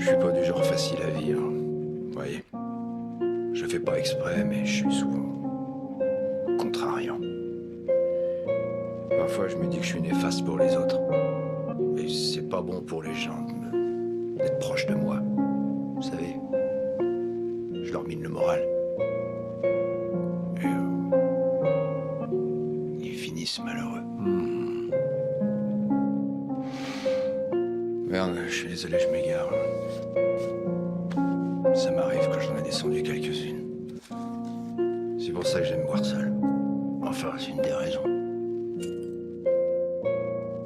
Je suis pas du genre facile à vivre. Vous voyez, je fais pas exprès, mais je suis souvent contrariant. Parfois, je me dis que je suis néfaste pour les autres. Et c'est pas bon pour les gens d'être proches de moi. Vous savez, je leur mine le moral. Et ils finissent malheureux. Merde, je suis désolé, je m'égare. Ça m'arrive quand j'en ai descendu quelques-unes. C'est pour ça que j'aime boire seul. Enfin, c'est une des raisons.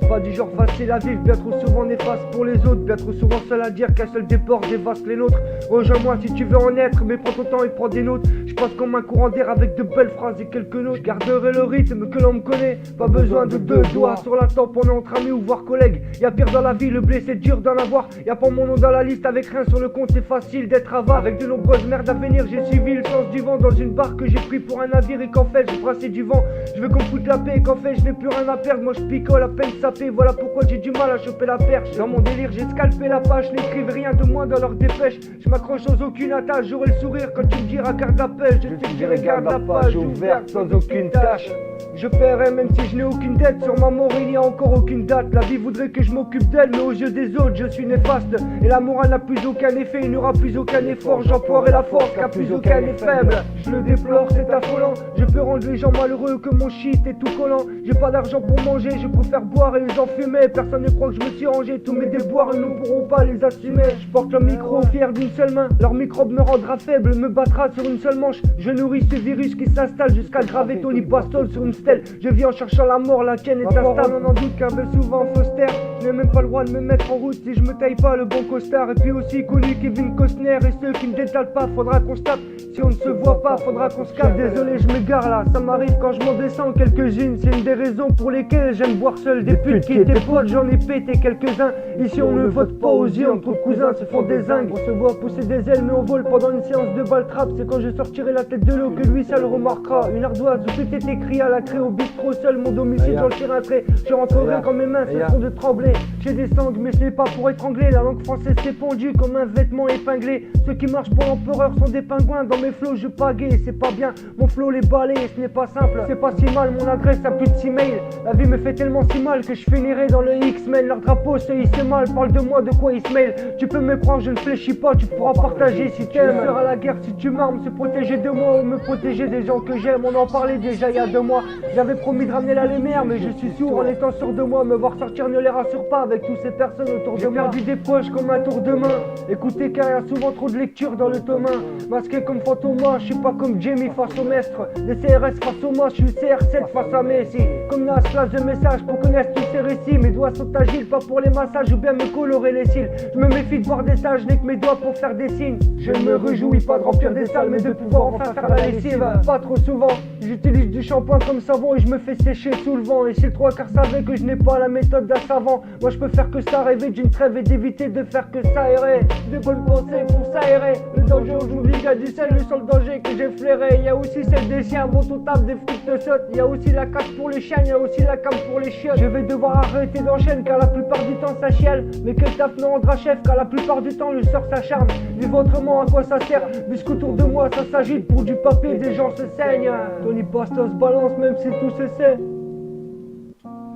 Pas du genre facile à vivre, bien trop souvent néfaste pour les autres, bien trop souvent seul à dire qu'un seul déport dévaste les nôtres. Rejoins-moi si tu veux en être, mais prends ton temps et prends des notes. Je passe comme un courant d'air avec de belles phrases et quelques notes. Je garderai le rythme que l'on me connaît, pas besoin de deux doigts sur la tempe, on est entre amis ou voire collègues. Y'a pire dans la vie, le blé c'est dur d'en avoir. Y'a pas mon nom dans la liste, avec rien sur le compte, c'est facile d'être avare. Avec de nombreuses merdes à venir, j'ai suivi le sens du vent dans une barque que j'ai pris pour un navire et qu'en fait j'ai brassé du vent. Je veux qu'on me foute la paix et qu'en fait je n'ai plus rien à perdre. Moi je picole à peine sapé, voilà pourquoi j'ai du mal à choper la perche. Dans mon délire j'ai scalpé la page, n'écrivent rien de moi dans leur dépêche. Je m'accroche sans aucune attache, j'aurai le sourire quand tu me diras garde la pêche. Je te dirai garde la page ouverte sans aucune tâche. Je paierai même si je n'ai aucune dette. Sur ma mort il n'y a encore aucune date. La vie voudrait que je m'occupe d'elle, mais aux yeux des autres je suis néfaste. Et la morale n'a plus aucun effet, il n'y aura plus aucun effort. J'emploierai la force car plus aucun n'est faible. Je le déplore, c'est affolant. Je peux rendre les gens malheureux que mon shit est tout collant. J'ai pas d'argent pour manger, je préfère boire et les enfumer. Personne ne croit que je me suis rangé, tous mes déboires ils ne pourront pas les assumer. Je porte le micro fier d'une seule main. Leur microbe me rendra faible, me battra sur une seule manche. Je nourris ce virus qui s'installe jusqu'à graver Tony Bastol sur une stèle. Je vis en cherchant la mort, la tienne est instable. On en doute qu'un peu souvent Foster. Je n'ai même pas le droit de me mettre en route si je me taille pas le bon costard. Et puis aussi connu Kevin Costner. Et ceux qui ne détalent pas, faudra qu'on se tape. Si on ne se voit pas, faudra qu'on se capte. Désolé, je m'égare là, ça m'arrive quand je m'en descends quelques-unes. C'est une des raisons pour lesquelles j'aime boire seul. Des putes qui étaient potes, j'en ai pété quelques-uns. Ici on ne vote pas aux yeux, entre cousins se font des zingues. On se voit pousser des ailes mais on vole pendant une séance de balle trap. C'est quand je sortirai la tête de l'eau que lui ça le remarquera. Une ardoise où tout est écrit à la craie au bistrot seul. Mon domicile dans le tir un trait. Je rentrerai quand mes mains cesseront de trembler. J'ai des sangles mais ce n'est pas pour étrangler. La langue française s'est pondue comme un vêtement épinglé. Ceux qui marchent pour l'empereur sont des pingouins. Dans mes flots je pagaie, c'est pas bien. Mon flow les balaye, ce n'est pas simple. C'est pas si mal, mon adresse a plus de 6 mails. La vie me fait tellement si mal que je finirai dans le X-Men. Leur drapeau se hisse mal, parle de moi, de quoi ils se mêlent. Tu peux me croire, je ne fléchis pas, tu pourras partager si t'aimes. Tu seras la guerre si tu m'armes, se protéger de moi ou me protéger des gens que j'aime. On en parlait déjà il y a 2 mois. J'avais promis de ramener la lumière, mais je suis sourd en étant sûr de moi. Me voir sortir ne les rassure pas avec toutes ces personnes autour de moi. J'ai perdu des proches comme un tour de main. Écoutez car il y a souvent trop de lecture dans le tome 1. Masqué comme Fantômas, je suis pas comme Jamie face au maître. Des CRS face au moi, je suis CR7 face à Messi. Comme Nas, classe de messages pour connaître tous ces récits. Mes doigts sont agiles, pas pour les massages ou bien me colorer les cils. Je me méfie de voir des sages, je n'ai que mes doigts pour faire des signes. Je ne me réjouis pas de remplir des salles, mais de pouvoir enfin faire la lessive. Pas trop souvent, j'utilise du shampoing comme savon et je me fais sécher sous le vent. Et si le 3/4 savait que je n'ai pas la méthode d'un savant, moi je peux faire que ça, rêver d'une trêve et d'éviter de faire que ça errer. De bonnes pensées pour s'aérer. Le danger aujourd'hui, il y a du sel, le seul danger que j'ai flairé. Il y a aussi celle des chiens, bon tout table, des frites de saute. Il y a aussi la cache pour les chiens, il y a aussi la cam pour les chiottes. Je vais devoir arrêter d'enchaîner car la plupart du temps ça chiale. Mais quel taf me rendra chef car la plupart du temps le sort s'acharne. Vivre autrement, à quoi ça sert? Puisqu'autour de moi ça s'agite pour du papier, des gens se saignent. Tony Pastos balance même si tout se sait.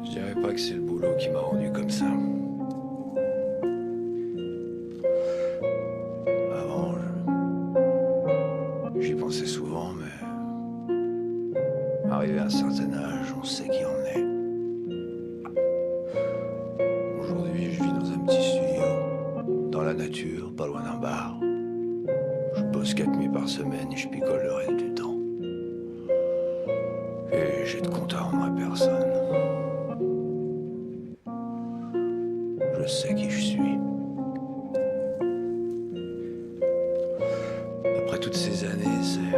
Je dirais pas que c'est le boulot qui m'a rendu comme ça. Avant, j'y pensais souvent, mais arrivé à un certain âge, on sait qui on est. Aujourd'hui, je vis dans un petit studio, dans la nature, pas loin d'un bar. Je bosse 4 nuits par semaine et je picole le reste du temps. Et j'ai de compte à rendre à personne. Je sais qui je suis. Après toutes ces années, c'est